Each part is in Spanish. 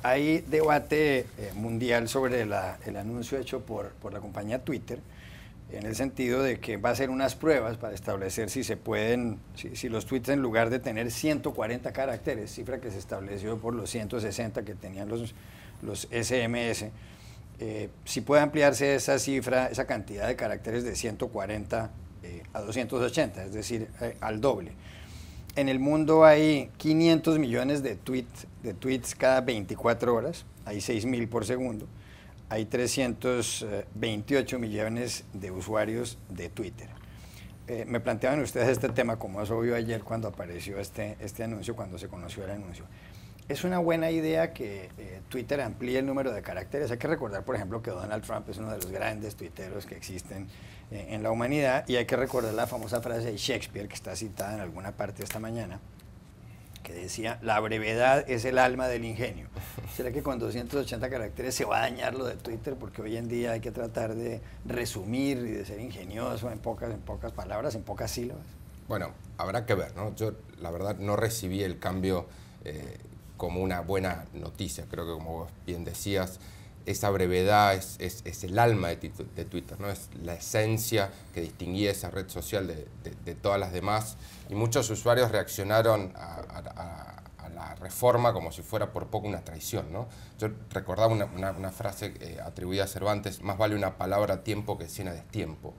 Hay debate mundial sobre el anuncio hecho por la compañía Twitter, en el sentido de que va a hacer unas pruebas para establecer si se pueden, si los tweets en lugar de tener 140 caracteres, cifra que se estableció por los 160 que tenían los SMS, si puede ampliarse esa cifra, esa cantidad de caracteres de 140 a 280, es decir, al doble. En el mundo hay 500 millones de tweets cada 24 horas, hay 6.000 por segundo, hay 328 millones de usuarios de Twitter. Me planteaban ustedes este tema, como es obvio ayer cuando apareció este anuncio, cuando se conoció el anuncio. Es una buena idea que Twitter amplíe el número de caracteres. Hay que recordar, por ejemplo, que Donald Trump es uno de los grandes tuiteros que existen en la humanidad, y hay que recordar la famosa frase de Shakespeare, que está citada en alguna parte esta mañana, que decía: la brevedad es el alma del ingenio. ¿Será que con 280 caracteres se va a dañar lo de Twitter? Porque hoy en día hay que tratar de resumir y de ser ingenioso en pocas palabras, en pocas sílabas. Bueno, habrá que ver, ¿no? Yo, la verdad, no recibí el cambio como una buena noticia. Creo que, como vos bien decías, esa brevedad es el alma de Twitter, ¿no? Es la esencia que distinguía esa red social de todas las demás, y muchos usuarios reaccionaron a la reforma como si fuera por poco una traición, ¿no? Yo recordaba una frase atribuida a Cervantes: más vale una palabra a tiempo que 100 a destiempo.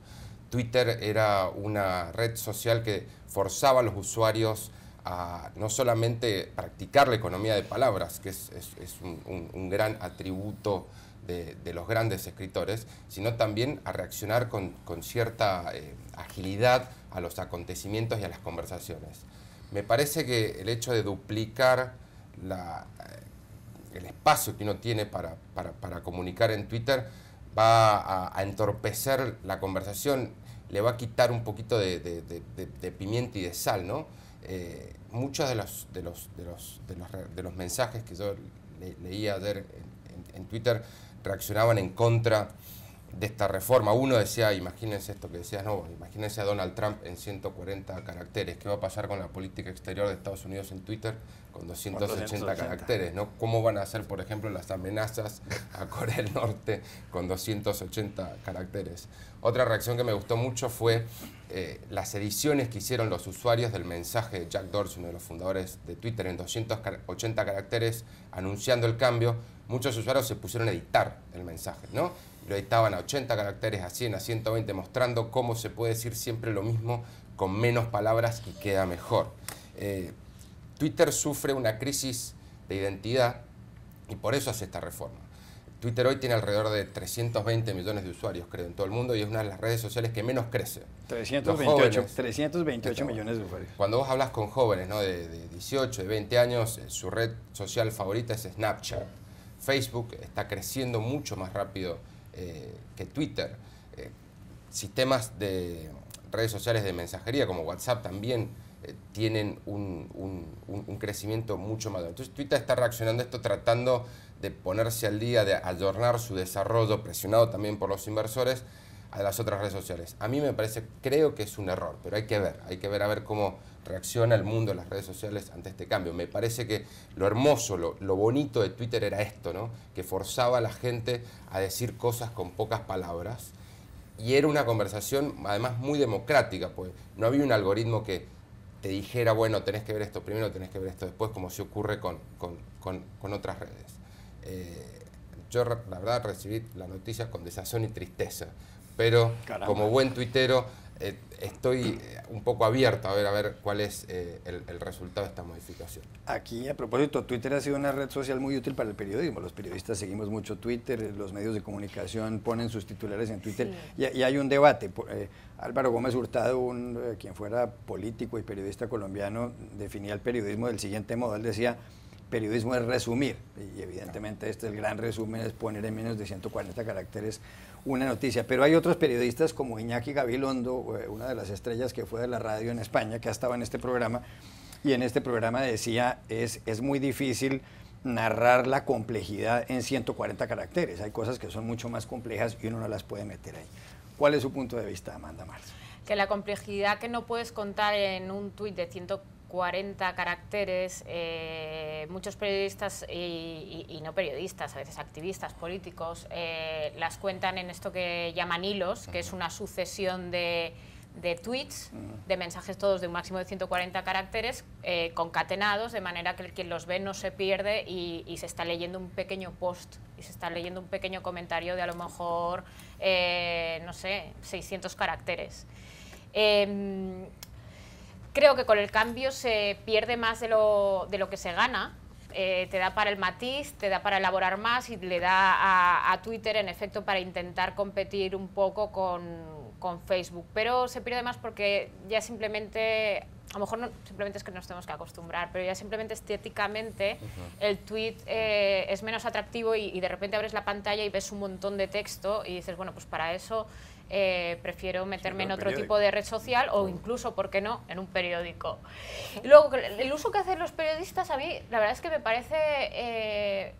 Twitter era una red social que forzaba a los usuarios a no solamente practicar la economía de palabras, que es un gran atributo de los grandes escritores, sino también a reaccionar con cierta agilidad a los acontecimientos y a las conversaciones. Me parece que el hecho de duplicar el espacio que uno tiene para comunicar en Twitter va a entorpecer la conversación, le va a quitar un poquito de pimienta y de sal, ¿no? Muchos de los mensajes que yo leía ayer en Twitter reaccionaban en contra de esta reforma. Uno decía: imagínense esto que decías, no, imagínense a Donald Trump en 140 caracteres. ¿Qué va a pasar con la política exterior de Estados Unidos en Twitter con 280 caracteres, ¿no? ¿Cómo van a ser, por ejemplo, las amenazas a Corea del Norte con 280 caracteres? Otra reacción que me gustó mucho fue las ediciones que hicieron los usuarios del mensaje de Jack Dorsey, uno de los fundadores de Twitter, en 280 caracteres, anunciando el cambio. Muchos usuarios se pusieron a editar el mensaje, ¿no? Lo editaban a 80 caracteres, a 100, a 120, mostrando cómo se puede decir siempre lo mismo con menos palabras y queda mejor. Twitter sufre una crisis de identidad y por eso hace esta reforma. Twitter hoy tiene alrededor de 320 millones de usuarios, creo, en todo el mundo, y es una de las redes sociales que menos crece. 328 millones de usuarios. Cuando vos hablas con jóvenes, ¿no?, de 18, de 20 años, su red social favorita es Snapchat. Facebook está creciendo mucho más rápido que Twitter. Sistemas de redes sociales de mensajería como WhatsApp también tienen un crecimiento mucho mayor. Entonces Twitter está reaccionando a esto, tratando de ponerse al día, de ayornar su desarrollo, presionado también por los inversores, a las otras redes sociales. A mí me parece, creo que es un error, pero hay que ver a ver cómo reacciona el mundo de las redes sociales ante este cambio. Me parece que lo hermoso, lo bonito de Twitter era esto, ¿no? Que forzaba a la gente a decir cosas con pocas palabras, y era una conversación además muy democrática, pues no había un algoritmo que te dijera: bueno, tenés que ver esto primero, tenés que ver esto después, como se ocurre con otras redes. Yo, la verdad, recibí la noticia con desazón y tristeza, pero Caramba, como buen tuitero estoy un poco abierto a ver cuál es el resultado de esta modificación. Aquí, a propósito, Twitter ha sido una red social muy útil para el periodismo. Los periodistas seguimos mucho Twitter, los medios de comunicación ponen sus titulares en Twitter, sí. y hay un debate. Álvaro Gómez Hurtado, quien fuera político y periodista colombiano, definía el periodismo del siguiente modo. Él decía: periodismo es resumir, y evidentemente este es el gran resumen, es poner en menos de 140 caracteres una noticia. Pero hay otros periodistas como Iñaki Gabilondo, una de las estrellas que fue de la radio en España, que ha estado en este programa, y en este programa decía: es muy difícil narrar la complejidad en 140 caracteres, hay cosas que son mucho más complejas y uno no las puede meter ahí. ¿Cuál es su punto de vista, Amanda Marzo? Que la complejidad que no puedes contar en un tuit de 140 140 caracteres, muchos periodistas y no periodistas, a veces activistas políticos, las cuentan en esto que llaman hilos, que es una sucesión de tweets, de mensajes todos de un máximo de 140 caracteres, concatenados, de manera que quien los ve no se pierde y se está leyendo un pequeño post, y se está leyendo un pequeño comentario de a lo mejor, no sé, 600 caracteres. Creo que con el cambio se pierde más de lo que se gana. Te da para el matiz, te da para elaborar más y le da a Twitter, en efecto, para intentar competir un poco con Facebook. Pero se pierde más porque ya simplemente, a lo mejor no, simplemente es que nos tenemos que acostumbrar, pero ya simplemente estéticamente el tweet es menos atractivo y de repente abres la pantalla y ves un montón de texto y dices, bueno, pues para eso prefiero meterme en otro tipo de red social o incluso, ¿por qué no?, en un periódico. Y luego, el uso que hacen los periodistas, a mí la verdad es que me parece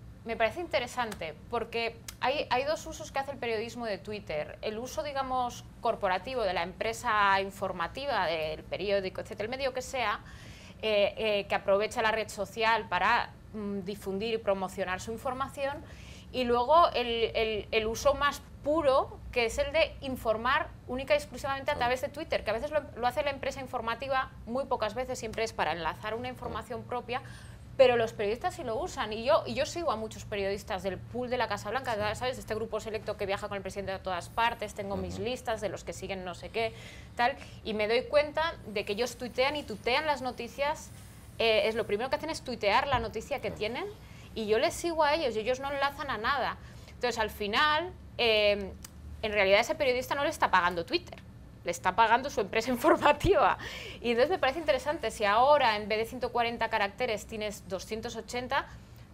interesante, porque hay dos usos que hace el periodismo de Twitter. El uso, digamos, corporativo de la empresa informativa, del periódico, etcétera, el medio que sea, que aprovecha la red social para difundir y promocionar su información. Y luego el uso más puro, que es el de informar única y exclusivamente a través de Twitter, que a veces lo hace la empresa informativa, muy pocas veces, siempre es para enlazar una información propia, pero los periodistas sí lo usan. Y yo sigo a muchos periodistas del pool de la Casa Blanca, ¿sabes?, de este grupo selecto que viaja con el presidente a todas partes, tengo mis listas de los que siguen no sé qué, tal, y me doy cuenta de que ellos tuitean y tuitean las noticias, es lo primero que hacen es tuitear la noticia que tienen, y yo les sigo a ellos y ellos no enlazan a nada. Entonces, al final, en realidad ese periodista no le está pagando Twitter, le está pagando su empresa informativa. Y entonces me parece interesante, si ahora en vez de 140 caracteres tienes 280,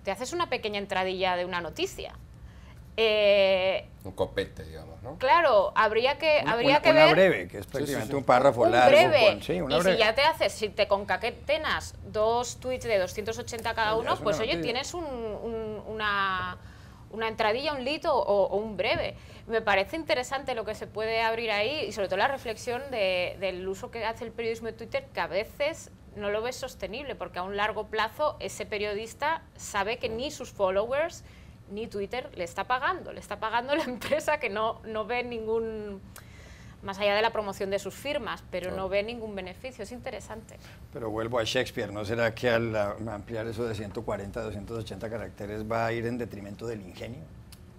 te haces una pequeña entradilla de una noticia. Un copete, digamos, ¿no? Claro, habría que ver... Una breve, que es prácticamente un párrafo largo. Breve. Una breve. Si ya te haces, si te concatenas 2 tweets de 280 cada uno, pues oye, tienes una entradilla, un lead o un breve. Me parece interesante lo que se puede abrir ahí y sobre todo la reflexión del uso que hace el periodismo de Twitter, que a veces no lo ves sostenible, porque a un largo plazo ese periodista sabe que ni sus followers ni Twitter le está pagando la empresa, que no ve ningún, más allá de la promoción de sus firmas, pero no ve ningún beneficio. Es interesante. Pero vuelvo a Shakespeare, ¿no será que al ampliar eso de 140 a 280 caracteres va a ir en detrimento del ingenio?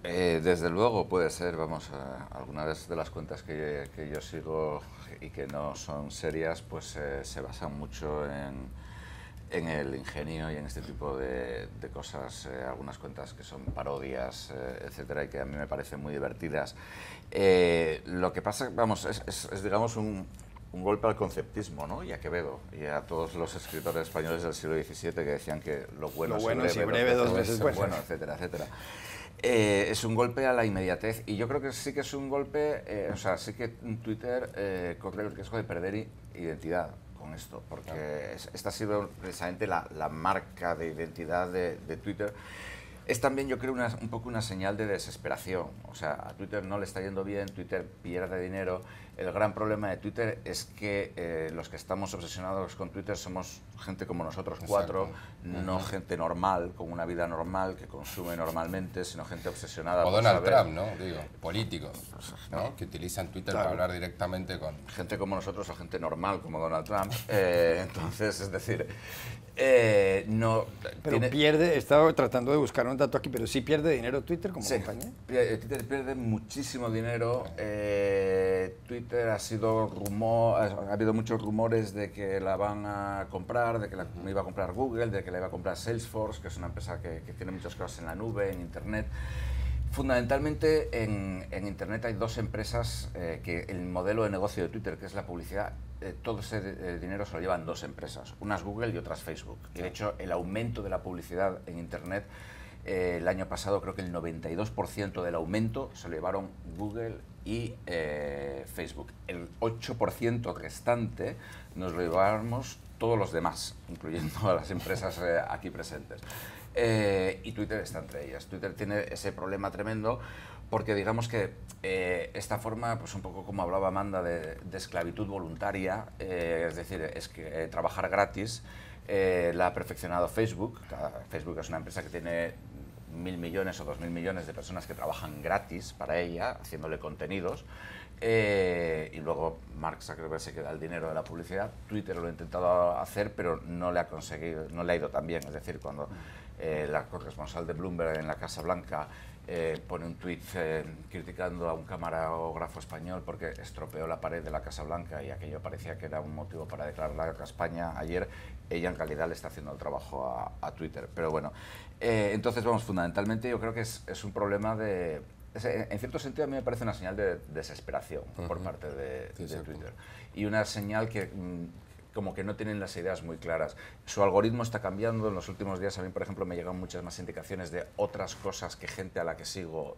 Desde luego puede ser, vamos, algunas de las cuentas que yo sigo y que no son serias, pues se basan mucho en el ingenio y en este tipo de cosas, algunas cuentas que son parodias, etcétera, y que a mí me parecen muy divertidas. Lo que pasa, vamos, es digamos un golpe al conceptismo, ¿no?, y a Quevedo y a todos los escritores españoles del siglo XVII que decían que lo bueno es breve, dos veces bueno, etcétera, etcétera. Es un golpe a la inmediatez y yo creo que sí que es un golpe, o sea, sí que Twitter corre el riesgo de perder identidad con esto, porque esta ha sido precisamente la marca de identidad de Twitter. Es también, yo creo, un poco una señal de desesperación. O sea, a Twitter no le está yendo bien, Twitter pierde dinero. El gran problema de Twitter es que los que estamos obsesionados con Twitter somos gente como nosotros cuatro, no gente normal, con una vida normal, que consume normalmente, sino gente obsesionada. O Donald Trump, ¿no? Digo, políticos, ¿no?, que utilizan Twitter para hablar directamente con... Gente como nosotros o gente normal como Donald Trump. Entonces, es decir... no, pero pierde, estaba tratando de buscar un dato aquí, pero sí pierde dinero Twitter como compañía. Twitter pierde muchísimo dinero. Twitter ha habido muchos rumores de que la van a comprar, de que la iba a comprar Google, de que la iba a comprar Salesforce, que es una empresa que tiene muchas cosas en la nube, en Internet. Fundamentalmente en Internet hay dos empresas que el modelo de negocio de Twitter, que es la publicidad, todo ese dinero se lo llevan dos empresas, unas Google y otras Facebook. Y de hecho el aumento de la publicidad en Internet El año pasado creo que el 92% del aumento se lo llevaron Google y Facebook. El 8% restante nos lo llevamos todos los demás, incluyendo a las empresas aquí presentes. Y Twitter está entre ellas. Twitter tiene ese problema tremendo porque digamos que esta forma, pues un poco como hablaba Amanda, de esclavitud voluntaria, es decir, es que trabajar gratis, la ha perfeccionado Facebook. Facebook es una empresa que tiene 1.000 millones o 2.000 millones de personas que trabajan gratis para ella, haciéndole contenidos. Y luego Mark Zuckerberg se queda el dinero de la publicidad. Twitter lo ha intentado hacer, pero no le ha conseguido, no le ha ido tan bien. Es decir, cuando la corresponsal de Bloomberg en la Casa Blanca pone un tuit criticando a un camarógrafo español porque estropeó la pared de la Casa Blanca y aquello parecía que era un motivo para declarar la guerra a España ayer, ella en realidad le está haciendo el trabajo a Twitter. Pero bueno, entonces vamos, fundamentalmente yo creo que es un problema de... En cierto sentido a mí me parece una señal de desesperación por parte de Twitter y una señal que como que no tienen las ideas muy claras. Su algoritmo está cambiando. En los últimos días a mí, por ejemplo, me llegan muchas más indicaciones de otras cosas que gente a la que sigo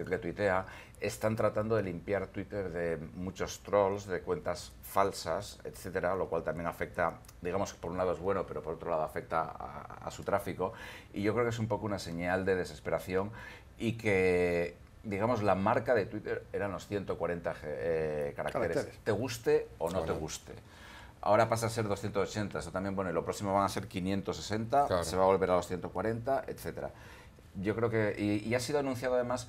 retuitea. Están tratando de limpiar Twitter de muchos trolls, de cuentas falsas, etcétera, lo cual también afecta, digamos que por un lado es bueno, pero por otro lado afecta a su tráfico. Y yo creo que es un poco una señal de desesperación y que, digamos, la marca de Twitter eran los 140 caracteres, te guste o no te guste. Ahora pasa a ser 280, eso también, bueno, y lo próximo van a ser 560, claro. Se va a volver a los 140, etcétera. Yo creo que, y ha sido anunciado además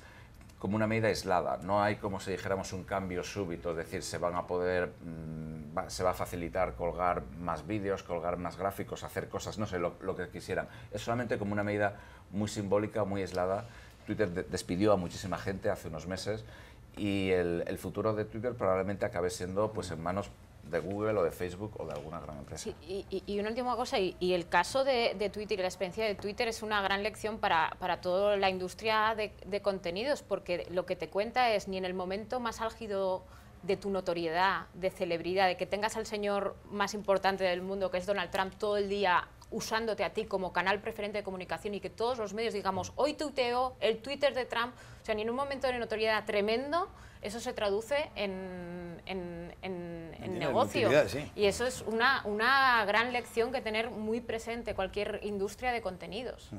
como una medida aislada, no hay como si dijéramos un cambio súbito, es decir, se van a poder, se va a facilitar colgar más vídeos, colgar más gráficos, hacer cosas, no sé, lo que quisieran. Es solamente como una medida muy simbólica, muy aislada. Twitter despidió a muchísima gente hace unos meses y el futuro de Twitter probablemente acabe siendo pues en manos de Google o de Facebook o de alguna gran empresa. Sí, y una última cosa, y el caso de Twitter y la experiencia de Twitter es una gran lección para toda la industria de contenidos, porque lo que te cuenta es ni en el momento más álgido de tu notoriedad, de celebridad, de que tengas al señor más importante del mundo, que es Donald Trump, todo el día usándote a ti como canal preferente de comunicación y que todos los medios digamos, hoy tuiteo el Twitter de Trump, o sea, ni en un momento de notoriedad tremendo, eso se traduce en negocio. Sí. Y eso es una gran lección que tener muy presente cualquier industria de contenidos.